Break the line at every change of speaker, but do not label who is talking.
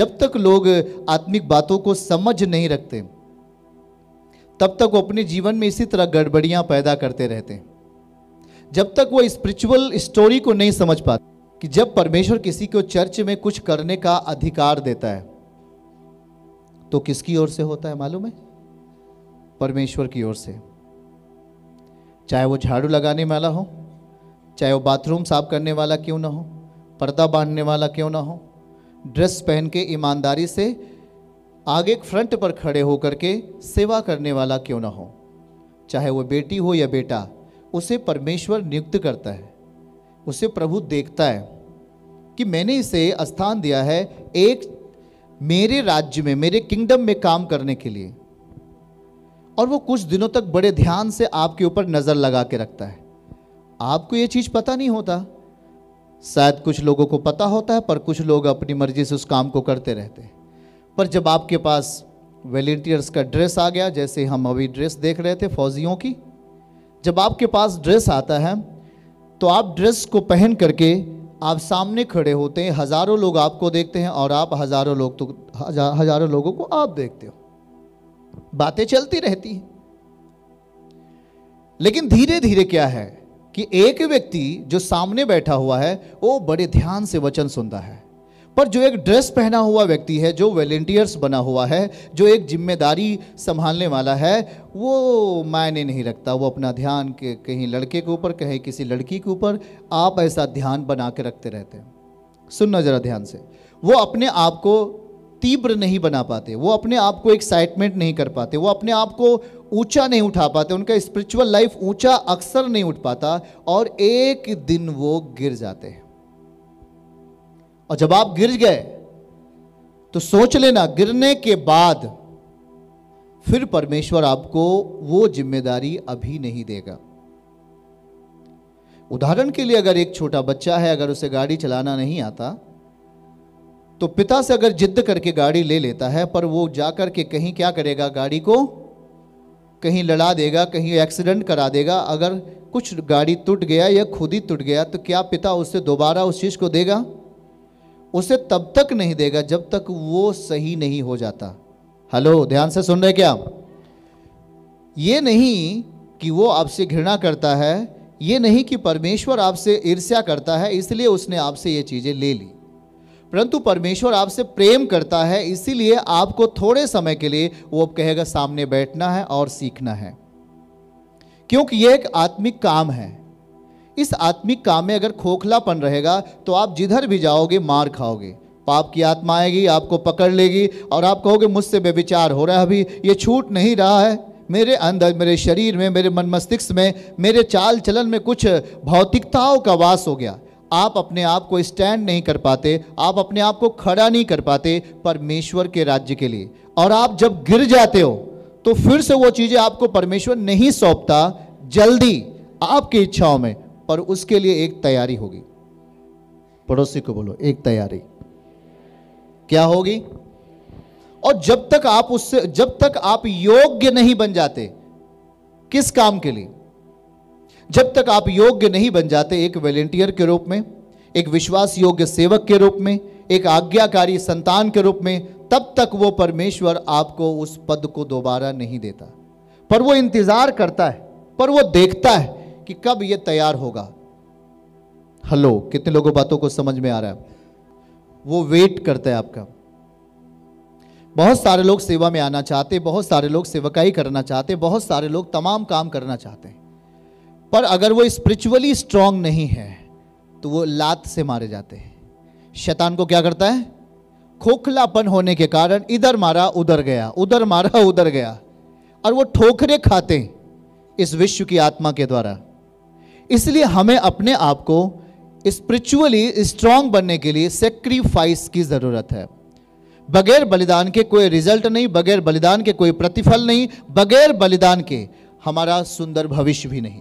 जब तक लोग आत्मिक बातों को समझ नहीं रखते तब तक वो अपने जीवन में इसी तरह गड़बड़ियां पैदा करते रहते हैं। जब तक वो स्पिरिचुअल स्टोरी को नहीं समझ पाते कि जब परमेश्वर किसी को चर्च में कुछ करने का अधिकार देता है तो किसकी ओर से होता है मालूम है? परमेश्वर की ओर से। चाहे वो झाड़ू लगाने वाला हो, चाहे वो बाथरूम साफ करने वाला क्यों ना हो, पर्दा बांधने वाला क्यों ना हो, ड्रेस पहन के ईमानदारी से आगे फ्रंट पर खड़े होकर के सेवा करने वाला क्यों ना हो, चाहे वो बेटी हो या बेटा, उसे परमेश्वर नियुक्त करता है। उसे प्रभु देखता है कि मैंने इसे स्थान दिया है एक मेरे राज्य में, मेरे किंगडम में काम करने के लिए। और वो कुछ दिनों तक बड़े ध्यान से आपके ऊपर नजर लगा के रखता है। आपको ये चीज पता नहीं होता, शायद कुछ लोगों को पता होता है, पर कुछ लोग अपनी मर्जी से उस काम को करते रहते हैं। पर जब आपके पास वॉलंटियर्स का ड्रेस आ गया, जैसे हम अभी ड्रेस देख रहे थे फौजियों की, जब आपके पास ड्रेस आता है तो आप ड्रेस को पहन करके आप सामने खड़े होते हैं, हजारों लोग आपको देखते हैं और आप हजारों लोगों को आप देखते हो। बातें चलती रहती हैं। लेकिन धीरे धीरे क्या है कि एक व्यक्ति जो सामने बैठा हुआ है वो बड़े ध्यान से वचन सुनता है, पर जो एक ड्रेस पहना हुआ व्यक्ति है, जो वॉलंटियर्स बना हुआ है, जो एक जिम्मेदारी संभालने वाला है, वो मायने नहीं रखता। वो अपना ध्यान के कहीं लड़के के ऊपर, कहीं किसी लड़की के ऊपर, आप ऐसा ध्यान बना के रखते रहते हैं। सुनना जरा ध्यान से। वो अपने आप को तीव्र नहीं बना पाते, वो अपने आप को एक्साइटमेंट नहीं कर पाते, वो अपने आप को ऊंचा नहीं उठा पाते, उनका स्पिरिचुअल लाइफ ऊंचा अक्सर नहीं उठ पाता और एक दिन वो गिर जाते हैं। और जब आप गिर गए तो सोच लेना, गिरने के बाद फिर परमेश्वर आपको वो जिम्मेदारी अभी नहीं देगा। उदाहरण के लिए, अगर एक छोटा बच्चा है, अगर उसे गाड़ी चलाना नहीं आता तो पिता से अगर जिद करके गाड़ी ले लेता है, पर वो जाकर के कहीं क्या करेगा, गाड़ी को कहीं लड़ा देगा, कहीं एक्सीडेंट करा देगा। अगर कुछ गाड़ी टूट गया या खुद ही टूट गया तो क्या पिता उससे दोबारा उस चीज को देगा? उसे तब तक नहीं देगा जब तक वो सही नहीं हो जाता। हेलो, ध्यान से सुन रहे क्या? ये नहीं कि वो आपसे घृणा करता है, ये नहीं कि परमेश्वर आपसे ईर्ष्या करता है इसलिए उसने आपसे ये चीजें ले ली, परंतु परमेश्वर आपसे प्रेम करता है, इसीलिए आपको थोड़े समय के लिए वो कहेगा सामने बैठना है और सीखना है, क्योंकि ये एक आत्मिक काम है। इस आत्मिक काम में अगर खोखलापन रहेगा तो आप जिधर भी जाओगे मार खाओगे। पाप की आत्मा आएगी, आपको पकड़ लेगी और आप कहोगे मुझसे व्यभिचार हो रहा है, अभी ये छूट नहीं रहा है, मेरे अंदर, मेरे शरीर में, मेरे मन मस्तिष्क में, मेरे चाल चलन में कुछ भौतिकताओं का वास हो गया। आप अपने आप को स्टैंड नहीं कर पाते, आप अपने आप को खड़ा नहीं कर पाते परमेश्वर के राज्य के लिए। और आप जब गिर जाते हो तो फिर से वो चीजें आपको परमेश्वर नहीं सौंपता जल्दी आपकी इच्छाओं में, पर उसके लिए एक तैयारी होगी। पड़ोसी को बोलो, एक तैयारी क्या होगी? और जब तक आप योग्य नहीं बन जाते, किस काम के लिए? जब तक आप योग्य नहीं बन जाते एक वॉलंटियर के रूप में, एक विश्वास योग्य सेवक के रूप में, एक आज्ञाकारी संतान के रूप में, तब तक वो परमेश्वर आपको उस पद को दोबारा नहीं देता। पर वो इंतजार करता है, पर वो देखता है कि कब ये तैयार होगा। हेलो, कितने लोगों बातों को समझ में आ रहा है? वो वेट करता है आपका। बहुत सारे लोग सेवा में आना चाहते, बहुत सारे लोग सेवकाई करना चाहते, बहुत सारे लोग तमाम काम करना चाहते हैं, पर अगर वो स्पिरिचुअली स्ट्रांग नहीं है तो वो लात से मारे जाते हैं। शैतान को क्या करता है? खोखलापन होने के कारण इधर मारा उधर गया, उधर मारा उधर गया, और वो ठोकरे खाते हैं इस विश्व की आत्मा के द्वारा। इसलिए हमें अपने आप को स्पिरिचुअली स्ट्रांग बनने के लिए सेक्रीफाइस की जरूरत है। बगैर बलिदान के कोई रिजल्ट नहीं, बगैर बलिदान के कोई प्रतिफल नहीं, बगैर बलिदान के हमारा सुंदर भविष्य भी नहीं।